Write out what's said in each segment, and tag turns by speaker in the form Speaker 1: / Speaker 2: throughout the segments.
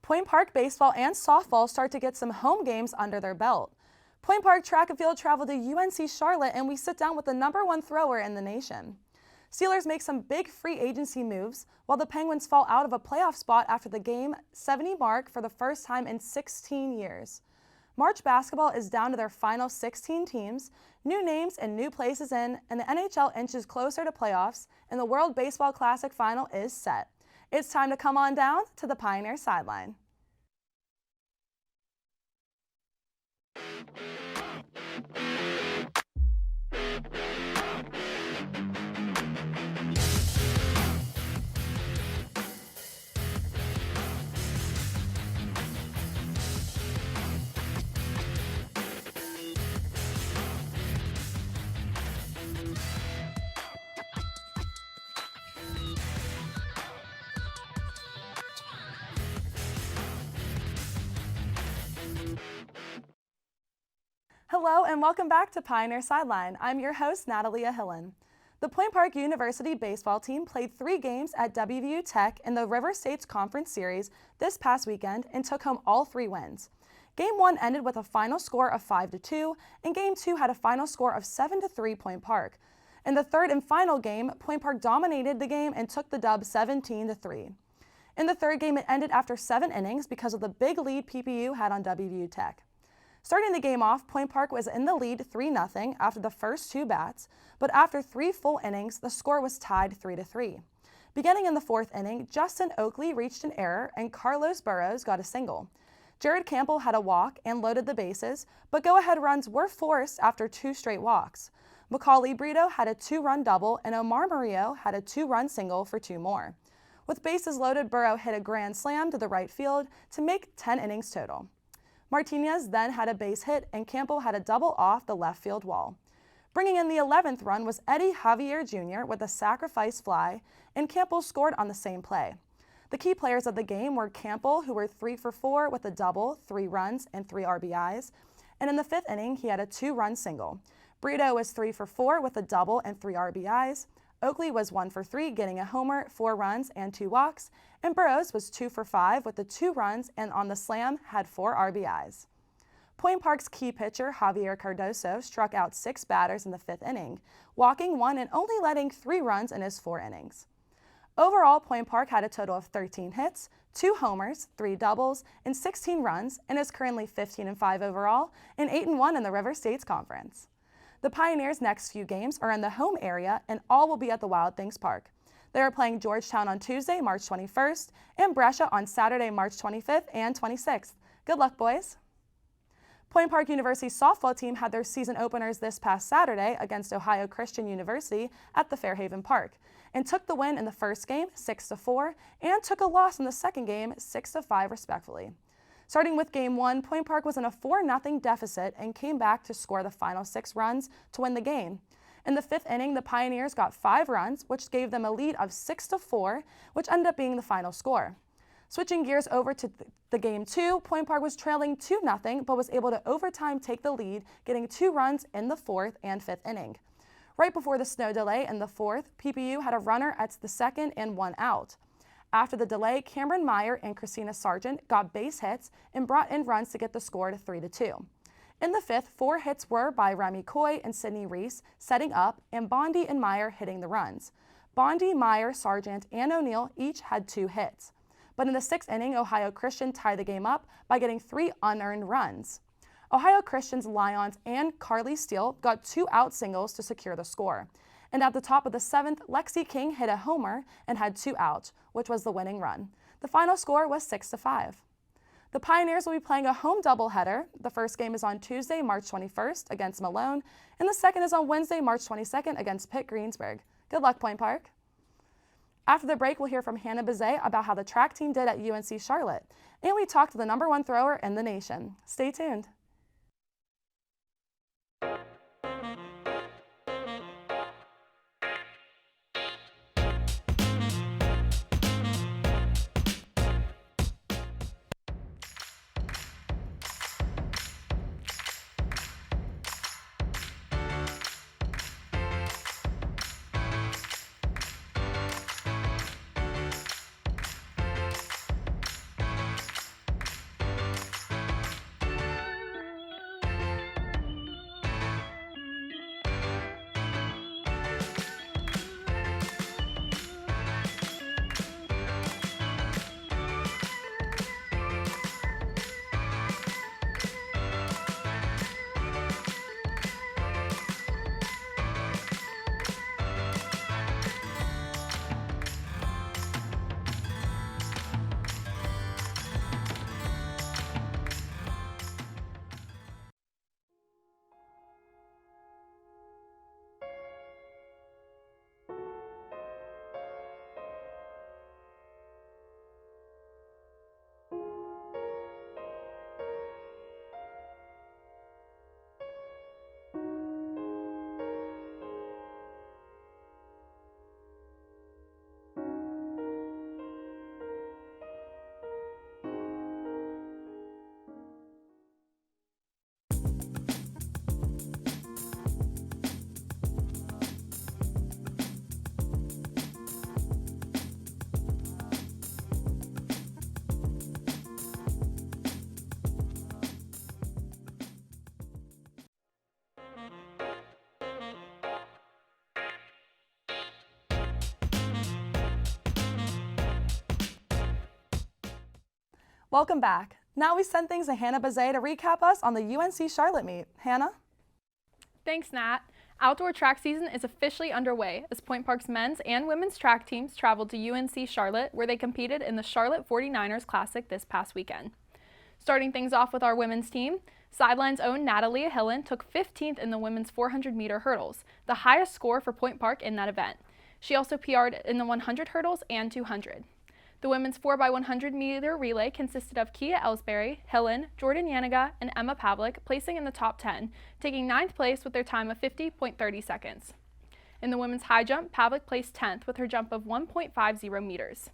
Speaker 1: Point Park baseball and softball start to get some home games under their belt. Point Park track and field traveled to UNC Charlotte, and we sit down with the #1 thrower in the nation. Steelers make some big free agency moves, while the Penguins fall out of a playoff spot after the game 70 mark for the first time in 16 years. March basketball is down to their final 16 teams, new names and new places in, and the NHL inches closer to playoffs, and the World Baseball Classic final is set. It's time to come on down to the Pioneer Sideline. Hello and welcome back to Pioneer Sideline. I'm your host, Natalia Hillen. The Point Park University baseball team played 3 games at WVU Tech in the River States Conference Series this past weekend and took home all 3 wins. Game 1 ended with a final score of 5-2, and Game 2 had a final score of 7-3 Point Park. In the third and final game, Point Park dominated the game and took the dub 17-3. In the third game, it ended after 7 innings because of the big lead PPU had on WVU Tech. Starting the game off, Point Park was in the lead 3-0 after the first 2 bats, but after 3 full innings, the score was tied 3-3. Beginning in the 4th inning, Justin Oakley reached an error and Carlos Burrows got a single. Jared Campbell had a walk and loaded the bases, but go-ahead runs were forced after 2 straight walks. Macaulay Brito had a 2-run double and Omar Murillo had a 2-run single for 2 more. With bases loaded, Burrow hit a grand slam to the right field to make 10 innings total. Martinez then had a base hit and Campbell had a double off the left field wall. Bringing in the 11th run was Eddie Javier Jr. with a sacrifice fly, and Campbell scored on the same play. The key players of the game were Campbell, who were 3 for 4 with a double, 3 runs, and 3 RBIs, and in the 5th inning he had a 2-run single. Brito was 3 for 4 with a double and 3 RBIs. Oakley was 1 for 3, getting a homer, 4 runs, and 2 walks, and Burrows was 2 for 5 with the 2 runs and on the slam had 4 RBIs. Point Park's key pitcher, Javier Cardoso, struck out 6 batters in the 5th inning, walking 1 and only letting 3 runs in his 4 innings. Overall, Point Park had a total of 13 hits, 2 homers, 3 doubles, and 16 runs, and is currently 15-5 overall and 8-1 in the River States Conference. The Pioneers' next few games are in the home area and all will be at the Wild Things Park. They are playing Georgetown on Tuesday, March 21st, and Brescia on Saturday, March 25th and 26th. Good luck, boys. Point Park University's softball team had their season openers this past Saturday against Ohio Christian University at the Fairhaven Park and took the win in the first game 6-4 and took a loss in the second game 6-5 respectfully. Starting with Game 1, Point Park was in a 4-0 deficit and came back to score the final 6 runs to win the game. In the 5th inning, the Pioneers got 5 runs, which gave them a lead of 6-4, which ended up being the final score. Switching gears over to the Game 2, Point Park was trailing 2-0, but was able to overtime take the lead, getting 2 runs in the 4th and 5th inning. Right before the snow delay in the 4th, PPU had a runner at the 2nd and 1 out. After the delay, Cameron Meyer and Christina Sargent got base hits and brought in runs to get the score to 3-2. In the 5th, 4 hits were by Remy Coy and Sydney Reese setting up, and Bondi and Meyer hitting the runs. Bondi, Meyer, Sargent, and O'Neill each had 2 hits. But in the 6th inning, Ohio Christian tied the game up by getting 3 unearned runs. Ohio Christian's Lyons and Carly Steele got 2 out singles to secure the score. And at the top of the 7th, Lexi King hit a homer and had 2 outs, which was the winning run. The final score was 6-5. The Pioneers will be playing a home doubleheader. The first game is on Tuesday, March 21st against Malone, and the second is on Wednesday, March 22nd against Pitt Greensburg. Good luck, Point Park. After the break, we'll hear from Hannah Bizet about how the track team did at UNC Charlotte, and we talked to the #1 thrower in the nation. Stay tuned. Welcome back. Now we send things to Hannah Bazet to recap us on the UNC Charlotte meet. Hannah?
Speaker 2: Thanks, Nat. Outdoor track season is officially underway as Point Park's men's and women's track teams traveled to UNC Charlotte, where they competed in the Charlotte 49ers Classic this past weekend. Starting things off with our women's team, Sideline's own Natalie Hillen took 15th in the women's 400-meter hurdles, the highest score for Point Park in that event. She also PR'd in the 100 hurdles and 200. The women's 4x100-meter relay consisted of Kia Ellsbury, Hillen, Jordan Yaniga, and Emma Pavlik placing in the top 10, taking 9th place with their time of 50.30 seconds. In the women's high jump, Pavlik placed 10th with her jump of 1.50 meters.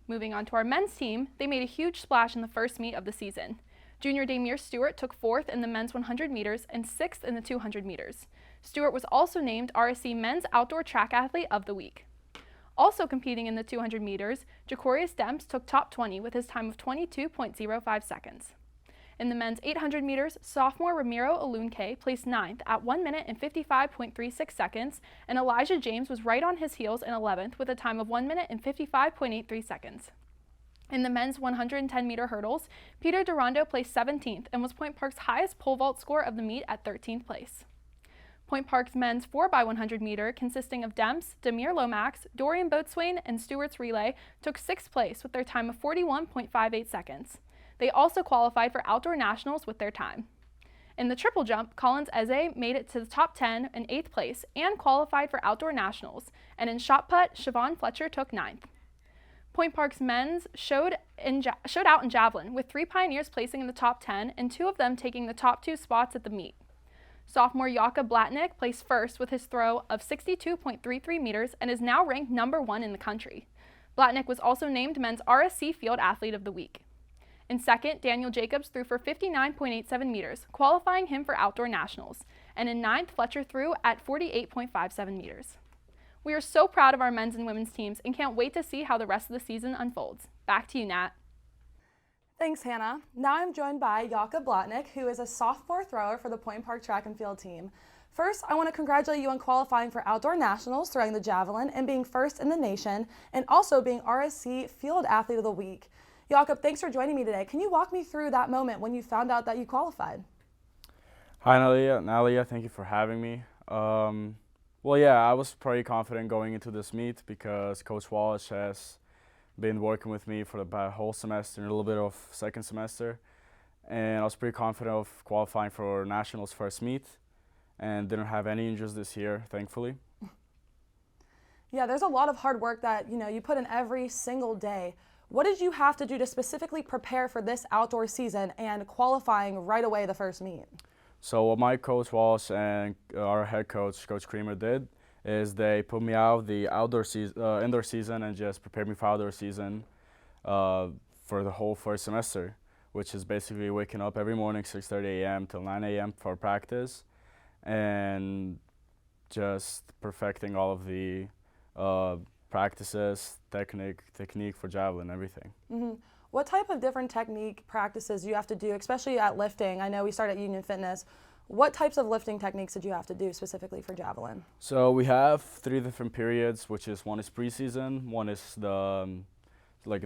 Speaker 2: Moving on to our men's team, they made a huge splash in the first meet of the season. Junior Damir Stewart took 4th in the men's 100 meters and 6th in the 200 meters. Stewart was also named RSC Men's Outdoor Track Athlete of the Week. Also competing in the 200 meters, Jacorius Demps took top 20 with his time of 22.05 seconds. In the men's 800 meters, sophomore Ramiro Alunque placed 9th at 1 minute and 55.36 seconds, and Elijah James was right on his heels in 11th with a time of 1 minute and 55.83 seconds. In the men's 110-meter hurdles, Peter Durando placed 17th and was Point Park's highest pole vault score of the meet at 13th place. Point Park's men's 4x100 meter, consisting of Demps, Demir Lomax, Dorian Boatswain, and Stewart's relay, took 6th place with their time of 41.58 seconds. They also qualified for outdoor nationals with their time. In the triple jump, Collins Eze made it to the top 10 in 8th place and qualified for outdoor nationals, and in shot put, Siobhan Fletcher took 9th. Point Park's men's showed out in javelin, with 3 pioneers placing in the top 10 and 2 of them taking the top 2 spots at the meet. Sophomore Jaka Blatnick placed first with his throw of 62.33 meters and is now ranked number 1 in the country. Blatnick was also named Men's RSC Field Athlete of the Week. In second, Daniel Jacobs threw for 59.87 meters, qualifying him for outdoor nationals. And in ninth, Fletcher threw at 48.57 meters. We are so proud of our men's and women's teams and can't wait to see how the rest of the season unfolds. Back to you, Nat.
Speaker 1: Thanks, Hannah. Now I'm joined by Jaka Blatnick, who is a sophomore thrower for the Point Park track and field team. First, I want to congratulate you on qualifying for outdoor nationals, throwing the javelin, and being first in the nation, and also being RSC Field Athlete of the Week. Jakob, thanks for joining me today. Can you walk me through that moment when you found out that you qualified?
Speaker 3: Hi, Nalia. Thank you for having me. Well, yeah, I was pretty confident going into this meet because Coach Walsh has been working with me for the whole semester and a little bit of second semester. And I was pretty confident of qualifying for Nationals first meet and didn't have any injuries this year, thankfully.
Speaker 1: Yeah, there's a lot of hard work that, you put in every single day. What did you have to do to specifically prepare for this outdoor season and qualifying right away the first meet?
Speaker 3: So what my coach Walsh and our head coach, Coach Creamer, did is they put me out the indoor season and just prepared me for outdoor season for the whole first semester, which is basically waking up every morning 6:30 a.m. till 9 a.m. for practice and just perfecting all of the practices, technique for javelin, everything.
Speaker 1: Mm-hmm. What type of different technique practices do you have to do, especially at lifting? I know we started at Union Fitness. What types of lifting techniques did you have to do specifically for javelin?
Speaker 3: So we have 3 different periods, which is one is preseason, one is the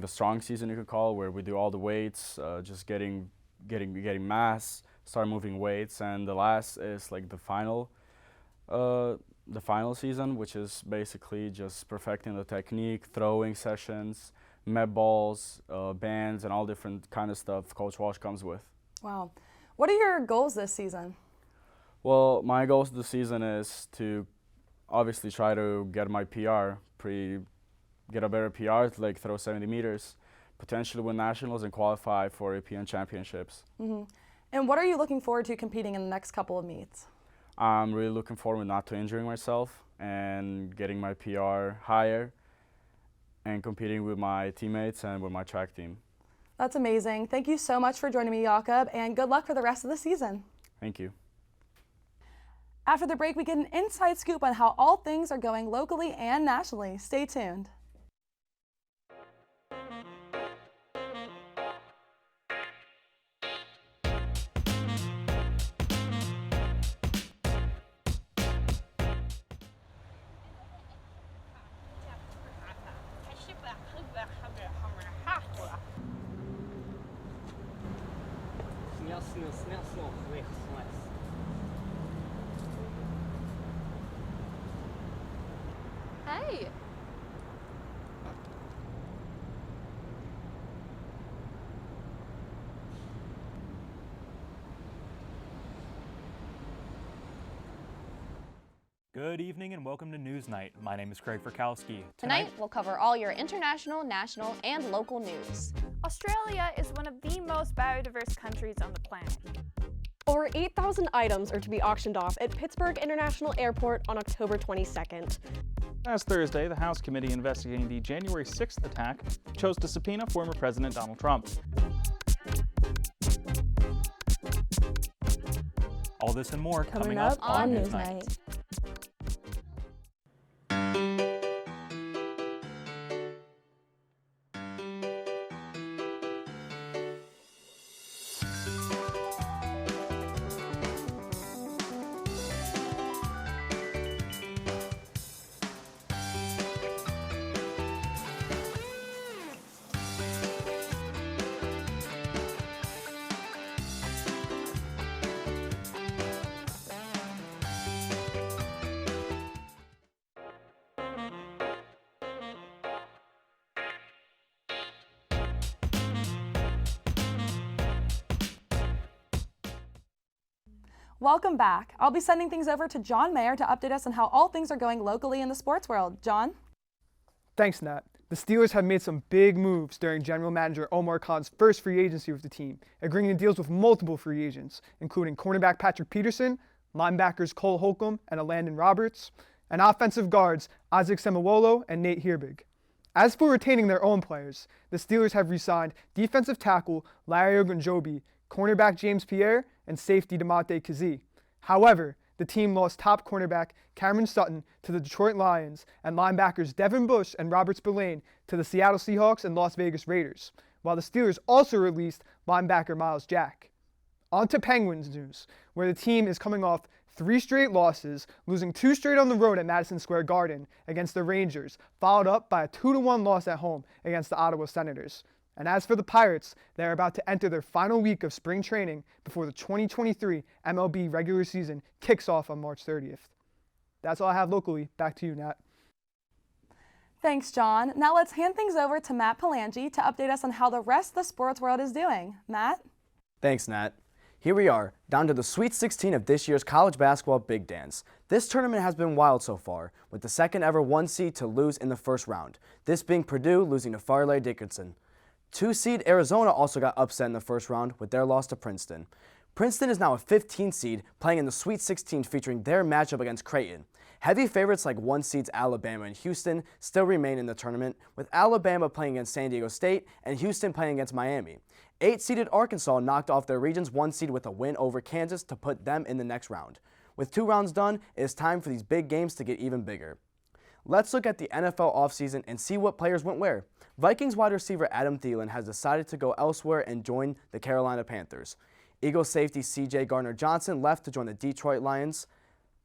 Speaker 3: strong season you could call, where we do all the weights, just getting mass, start moving weights, and the last is like the final season, which is basically just perfecting the technique, throwing sessions, med balls, bands, and all different kind of stuff Coach Walsh comes with. Wow.
Speaker 1: What are your goals this season?
Speaker 3: Well, my goals this season is to obviously try to get my PR, get a better PR, like throw 70 meters, potentially win nationals and qualify for European championships.
Speaker 1: Mm-hmm. And what are you looking forward to competing in the next couple of meets?
Speaker 3: I'm really looking forward not to injuring myself and getting my PR higher and competing with my teammates and with my track team.
Speaker 1: That's amazing. Thank you so much for joining me, Jakob, and good luck for the rest of the season.
Speaker 3: Thank you.
Speaker 1: After the break, we get an inside scoop on how all things are going locally and nationally. Stay tuned.
Speaker 2: Hey.
Speaker 4: Good evening and welcome to News Night. My name is Craig Furkowski.
Speaker 5: Tonight, we'll cover all your international, national, and local news.
Speaker 6: Australia is one of the most biodiverse countries on the planet.
Speaker 7: Over 8,000 items are to be auctioned off at Pittsburgh International Airport on October 22nd.
Speaker 8: Last Thursday, the House committee investigating the January 6th attack chose to subpoena former President Donald Trump.
Speaker 4: All this and more
Speaker 1: Coming up on Newsnight. Welcome back. I'll be sending things over to John Mayer to update us on how all things are going locally in the sports world. John?
Speaker 9: Thanks, Nat. The Steelers have made some big moves during General Manager Omar Khan's first free agency with the team, agreeing to deals with multiple free agents, including cornerback Patrick Peterson, linebackers Cole Holcomb and Landon Roberts, and offensive guards Isaac Semuolo and Nate Herbig. As for retaining their own players, the Steelers have re-signed defensive tackle Larry Ogunjobi, cornerback James Pierre, and safety DeMonte Kazee. However, the team lost top cornerback Cameron Sutton to the Detroit Lions and linebackers Devin Bush and Robert Spillane to the Seattle Seahawks and Las Vegas Raiders, while the Steelers also released linebacker Miles Jack. On to Penguins news, where the team is coming off 3 straight losses, losing 2 straight on the road at Madison Square Garden against the Rangers, followed up by a 2-1 loss at home against the Ottawa Senators. And as for the Pirates, they're about to enter their final week of spring training before the 2023 MLB regular season kicks off on March 30th. That's all I have locally. Back to you, Nat.
Speaker 1: Thanks, John. Now let's hand things over to Matt Palangi to update us on how the rest of the sports world is doing. Matt?
Speaker 10: Thanks, Nat. Here we are, down to the Sweet 16 of this year's college basketball Big Dance. This tournament has been wild so far, with the second ever 1 seed to lose in the first round, this being Purdue losing to Farley Dickinson. 2 seed Arizona also got upset in the first round with their loss to Princeton. Princeton is now a 15 seed playing in the Sweet 16 featuring their matchup against Creighton. Heavy favorites like 1 seeds Alabama and Houston still remain in the tournament, with Alabama playing against San Diego State and Houston playing against Miami. 8-seeded Arkansas knocked off their region's 1 seed with a win over Kansas to put them in the next round. With 2 rounds done, it is time for these big games to get even bigger. Let's look at the NFL offseason and see what players went where. Vikings wide receiver Adam Thielen has decided to go elsewhere and join the Carolina Panthers. Eagles safety C.J. Gardner-Johnson left to join the Detroit Lions.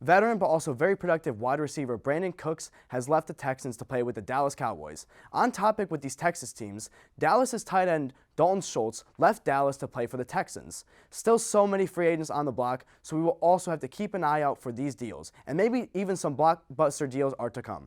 Speaker 10: Veteran but also very productive wide receiver Brandon Cooks has left the Texans to play with the Dallas Cowboys. On topic with these Texas teams, Dallas's tight end Dalton Schultz left Dallas to play for the Texans. Still so many free agents on the block, so we will also have to keep an eye out for these deals, and maybe even some blockbuster deals are to come.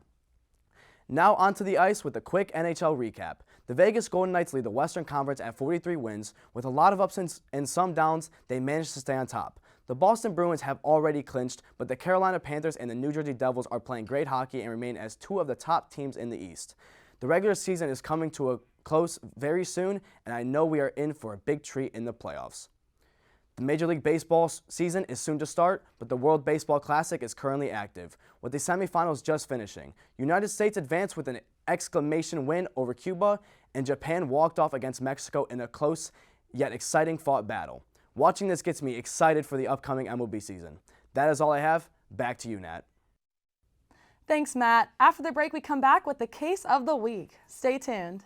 Speaker 10: Now onto the ice with a quick NHL recap. The Vegas Golden Knights lead the Western Conference at 43 wins. With a lot of ups and some downs, they managed to stay on top. The Boston Bruins have already clinched, but the Carolina Panthers and the New Jersey Devils are playing great hockey and remain as 2 of the top teams in the East. The regular season is coming to a close very soon, and I know we are in for a big treat in the playoffs. The Major League Baseball season is soon to start, but the World Baseball Classic is currently active, with the semifinals just finishing. United States advanced with an exclamation win over Cuba, and Japan walked off against Mexico in a close yet exciting fought battle. Watching this gets me excited for the upcoming MLB season. That is all I have. Back to you, Nat.
Speaker 1: Thanks, Matt. After the break, we come back with the case of the week. Stay tuned.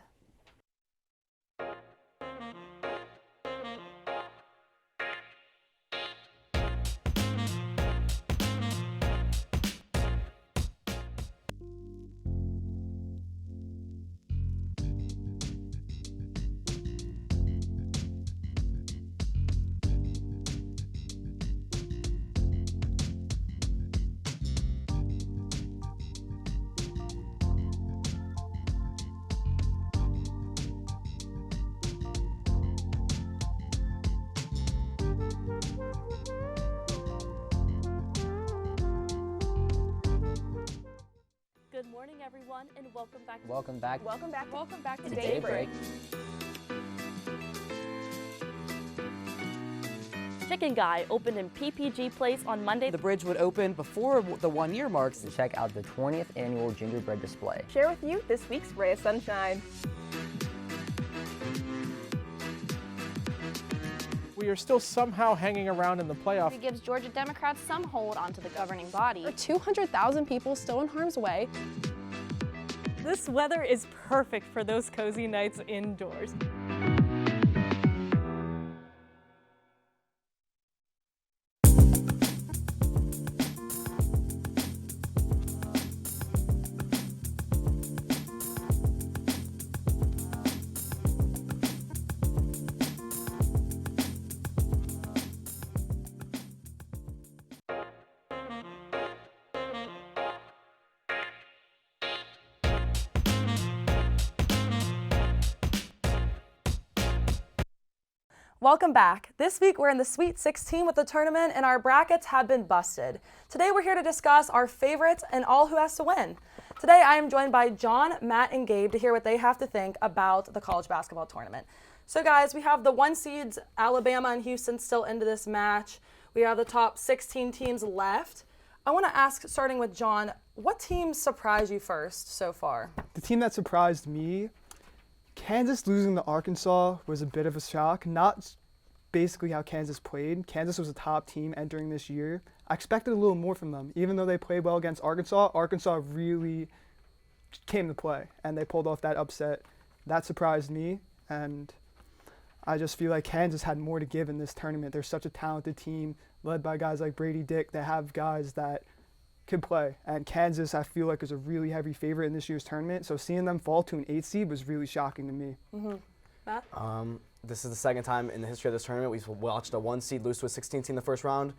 Speaker 11: morning, everyone, and welcome back.
Speaker 12: Welcome back.
Speaker 5: Welcome back.
Speaker 11: Welcome back to
Speaker 12: Daybreak.
Speaker 11: Chicken Guy opened in PPG Place on Monday.
Speaker 12: The bridge would open before the 1 year marks to check out the 20th annual gingerbread display.
Speaker 5: Share with you this week's ray of sunshine.
Speaker 13: We are still somehow hanging around in the playoff.
Speaker 5: It gives Georgia Democrats some hold onto the governing body.
Speaker 7: 200,000 people still in harm's way.
Speaker 14: This weather is perfect for those cozy nights indoors.
Speaker 1: Welcome back. This week we're in the Sweet 16 with the tournament and our brackets have been busted. Today we're here to discuss our favorites and all who has to win. Today I am joined by John, Matt, and Gabe to hear what they have to think about the college basketball tournament. So guys, we have the 1 seeds, Alabama and Houston, still into this match. We have the top 16 teams left. I want to ask, starting with John, what teams surprised you first so far?
Speaker 9: The team that surprised me, Kansas losing to Arkansas was a bit of a shock. Not basically how Kansas played. Kansas was a top team entering this year. I expected a little more from them. Even though they played well against Arkansas, Arkansas really came to play, and they pulled off that upset. That surprised me, and I just feel like Kansas had more to give in this tournament. They're such a talented team, led by guys like Brady Dick. They have guys that could play, and Kansas I feel like is a really heavy favorite in this year's tournament, so seeing them fall to an 8 seed was really shocking to me.
Speaker 1: Matt?
Speaker 10: This is the second time in the history of this tournament we've watched a 1 seed lose to a 16 seed in the first round.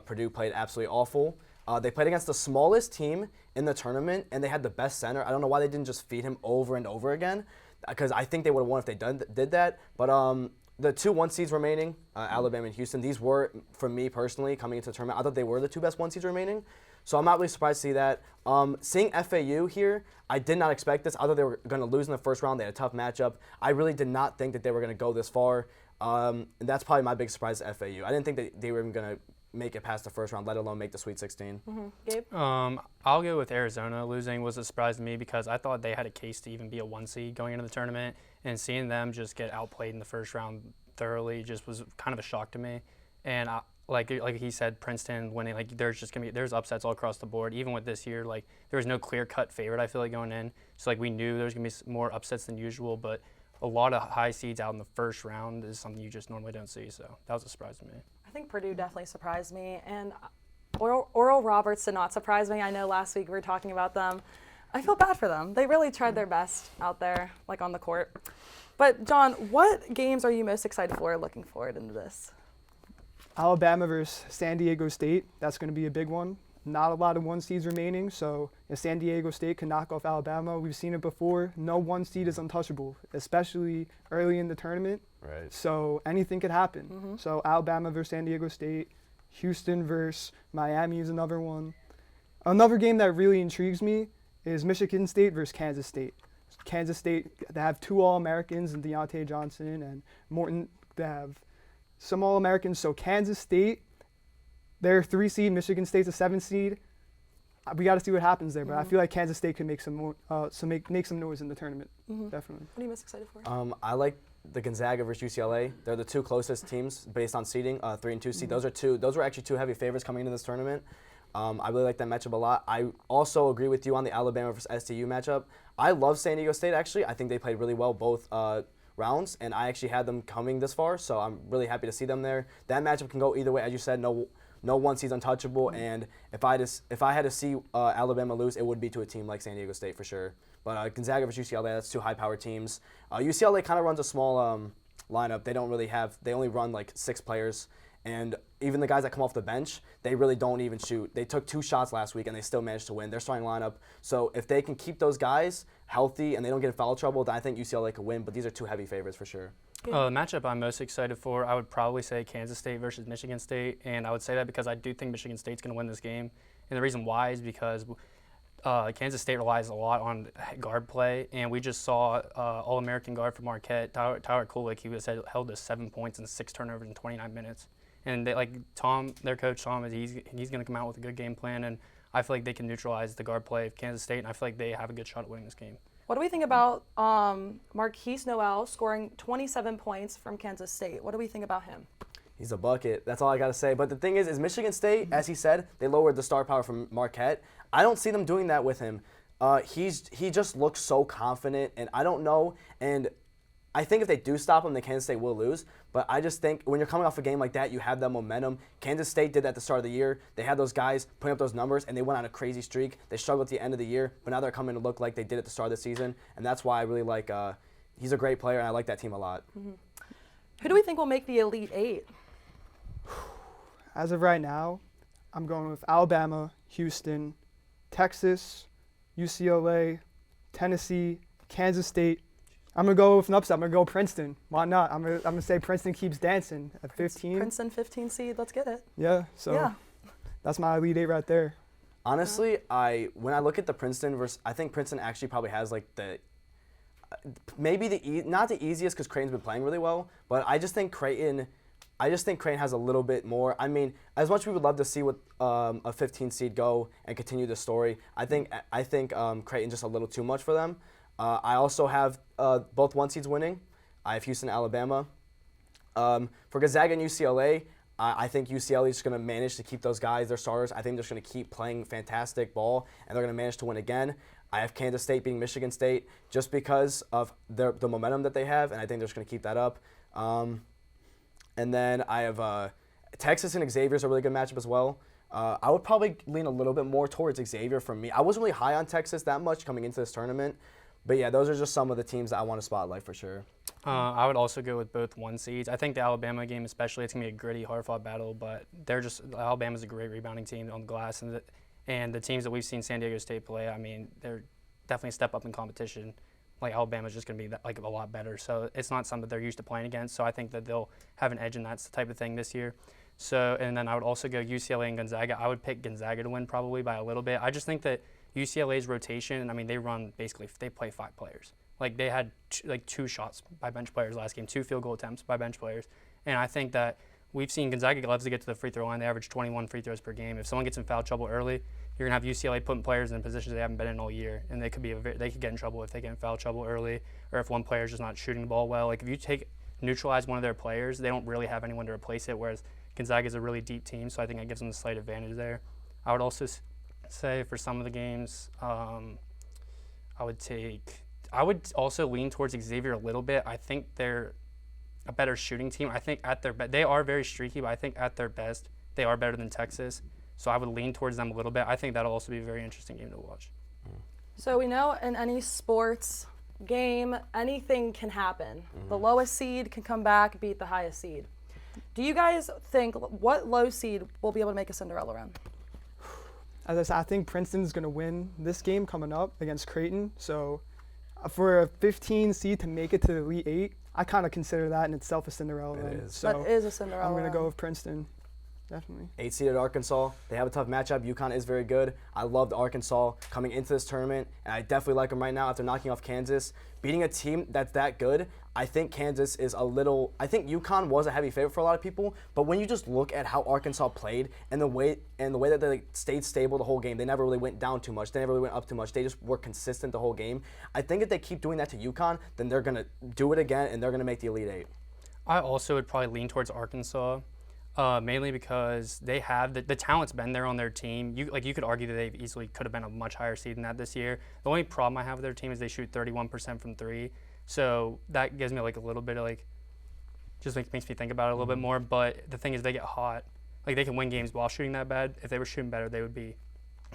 Speaker 10: Purdue played absolutely awful. They played against the smallest team in the tournament, and they had the best center. I don't know why they didn't just feed him over and over again, because I think they would have won if they did that. But the 2 1 seeds remaining, Alabama and Houston, these were, for me personally, coming into the tournament, I thought they were the 2 best 1 seeds remaining. So I'm not really surprised to see that. Seeing FAU here, I did not expect this. I thought they were going to lose in the first round. They had a tough matchup. I really did not think that they were going to go this far. And that's probably my big surprise to FAU. I didn't think that they were even going to make it past the first round, let alone make the Sweet 16.
Speaker 1: Gabe?
Speaker 15: I'll go with Arizona. Losing was a surprise to me because I thought they had a case to even be a 1 seed going into the tournament, and seeing them just get outplayed in the first round thoroughly just was kind of a shock to me. And like he said, Princeton winning, like there's upsets all across the board. Even with this year, like there was no clear-cut favorite, I feel like, going in. So like we knew there was gonna be more upsets than usual, but a lot of high seeds out in the first round is something you just normally don't see. So that was a surprise to me.
Speaker 1: I think Purdue definitely surprised me, and Oral Roberts did not surprise me. I know last week we were talking about them. I feel bad for them. They really tried their best out there, like on the court. But John, what games are you most excited for, looking forward into this?
Speaker 9: Alabama versus San Diego State, that's going to be a big one. Not a lot of 1 seeds remaining, so if San Diego State can knock off Alabama, we've seen it before, no 1 seed is untouchable, especially early in the tournament.
Speaker 10: Right.
Speaker 9: So anything could happen. So Alabama versus San Diego State, Houston versus Miami is another one. Another game that really intrigues me is Michigan State versus Kansas State. Kansas State, they have 2 All-Americans in Deontay Johnson and Morton. They have some All-Americans. So Kansas State, they're 3 seed. Michigan State's a 7 seed. We got to see what happens there, but I feel like Kansas State could make some more, make some noise in the tournament. Definitely.
Speaker 1: What are you most excited for?
Speaker 10: I like the Gonzaga versus UCLA. They're the 2 closest teams based on seeding, 3 and 2 seed. Those were actually 2 heavy favorites coming into this tournament. I really like that matchup a lot. I also agree with you on the Alabama versus SDU matchup. I love San Diego State, actually. I think they played really well both rounds, and I actually had them coming this far, so I'm really happy to see them there. That matchup can go either way. As you said, no 1 seed's untouchable, and if I had to see Alabama lose, it would be to a team like San Diego State for sure. But Gonzaga versus UCLA, that's 2 high-powered teams. UCLA kind of runs a small lineup. They only run like 6 players. And even the guys that come off the bench, they really don't even shoot. They took 2 shots last week, and they still managed to win. Their starting lineup. So if they can keep those guys healthy and they don't get in foul trouble, then I think UCLA could win. But these are 2 heavy favorites for sure.
Speaker 15: The matchup I'm most excited for, I would probably say Kansas State versus Michigan State. And I would say that because I do think Michigan State's going to win this game. And the reason why is because Kansas State relies a lot on guard play, and we just saw All-American guard from Marquette, Tyler Kulik. He was held to 7 points and 6 turnovers in 29 minutes. And they, their coach Tom, he's going to come out with a good game plan, and I feel like they can neutralize the guard play of Kansas State, and I feel like they have a good shot at winning this game.
Speaker 1: What do we think about Marquise Noel scoring 27 points from Kansas State? What do we think about him?
Speaker 10: He's a bucket. That's all I got to say. But the thing is Michigan State, as he said, they lowered the star power from Marquette. I don't see them doing that with him. He just looks so confident, and I don't know. And I think if they do stop him, then Kansas State will lose. But I just think when you're coming off a game like that, you have that momentum. Kansas State did that at the start of the year. They had those guys putting up those numbers, and they went on a crazy streak. They struggled at the end of the year, but now they're coming to look like they did at the start of the season. And that's why I really like he's a great player, and I like that team a lot.
Speaker 1: Mm-hmm. Who do we think will make the Elite Eight?
Speaker 9: As of right now, I'm going with Alabama, Houston, Texas, UCLA, Tennessee, Kansas State. I'm going to go with an upset. I'm going to go Princeton. Why not? I'm going to say Princeton keeps dancing at 15.
Speaker 1: Princeton 15 seed. Let's get it.
Speaker 9: Yeah, so that's my Elite Eight right there.
Speaker 10: Honestly, when I look at the Princeton versus, I think Princeton actually probably has like maybe not the easiest because Creighton's been playing really well, but I just think Creighton has a little bit more. I mean, as much as we would love to see what a 15 seed go and continue the story, I think Creighton just a little too much for them. I also have both 1 seeds winning. I have Houston, Alabama. For Gonzaga and UCLA, I think UCLA is going to manage to keep those guys, their starters. I think they're just going to keep playing fantastic ball, and they're going to manage to win again. I have Kansas State beating Michigan State just because of the momentum that they have, and I think they're just going to keep that up. And then I have Texas and Xavier's a really good matchup as well. I would probably lean a little bit more towards Xavier from me. I wasn't really high on Texas that much coming into this tournament. But yeah, those are just some of the teams that I want to spotlight for sure.
Speaker 15: I would also go with both 1 seeds. I think the Alabama game especially, it's going to be a gritty, hard-fought battle, but Alabama's a great rebounding team on the glass. And the teams that we've seen San Diego State play, I mean, they're definitely a step up in competition. Like Alabama's just going to be a lot better. So it's not something that they're used to playing against. So I think that they'll have an edge in that type of thing this year. So, and then I would also go UCLA and Gonzaga. I would pick Gonzaga to win probably by a little bit. I just think that UCLA's rotation, I mean, they play 5 players. Like they had 2 shots by bench players last game, 2 field goal attempts by bench players. And I think that we've seen Gonzaga loves to get to the free throw line. They average 21 free throws per game. If someone gets in foul trouble early, you're going to have UCLA putting players in positions they haven't been in all year. And they could get in trouble if they get in foul trouble early, or if one player is just not shooting the ball well. Like if you neutralize one of their players, they don't really have anyone to replace it, whereas Gonzaga is a really deep team, so I think that gives them a slight advantage there. I would also say for some of the games, I would also lean towards Xavier a little bit. I think they're a better shooting team. I think they are very streaky, but I think at their best, they are better than Texas. So I would lean towards them a little bit. I think that'll also be a very interesting game to watch.
Speaker 1: So we know in any sports game, anything can happen. Mm-hmm. The lowest seed can come back, beat the highest seed. Do you guys think what low seed will be able to make a Cinderella run?
Speaker 9: As I said, I think Princeton's going to win this game coming up against Creighton. So for a 15 seed to make it to the Elite Eight, I kind of consider that in itself a Cinderella run.
Speaker 10: It is.
Speaker 1: So that is a Cinderella
Speaker 9: I'm going to go with Princeton. Definitely.
Speaker 10: 8 seeded Arkansas. They have a tough matchup. UConn is very good. I loved Arkansas coming into this tournament, and I definitely like them right now after knocking off Kansas. Beating a team that's that good, I think Kansas is I think UConn was a heavy favorite for a lot of people, but when you just look at how Arkansas played and the way that they stayed stable the whole game, they never really went down too much. They never really went up too much. They just were consistent the whole game. I think if they keep doing that to UConn, then they're going to do it again, and they're going to make the Elite Eight.
Speaker 15: I also would probably lean towards Arkansas. Mainly because they have the talent's been there on their team. You could argue that they easily could have been a much higher seed than that this year. The only problem I have with their team is they shoot 31% from 3, so that gives me a little bit of just makes me think about it a little bit more. But the thing is, they get hot. They can win games while shooting that bad. If they were shooting better, they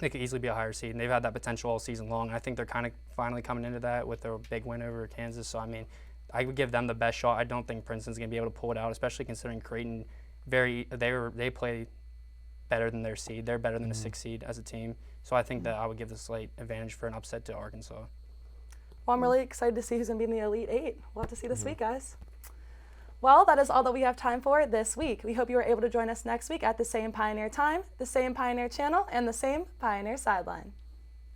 Speaker 15: could easily be a higher seed, and they've had that potential all season long. And I think they're kind of finally coming into that with their big win over Kansas. So I mean, I would give them the best shot. I don't think Princeton's going to be able to pull it out, especially considering Creighton. They play better than their seed. They're better than a 6 seed as a team. So I think that I would give the slight advantage for an upset to Arkansas.
Speaker 1: Well, I'm really excited to see who's going to be in the Elite Eight. We'll have to see this week, guys. Well, that is all that we have time for this week. We hope you are able to join us next week at the same Pioneer time, the same Pioneer channel, and the same Pioneer Sideline.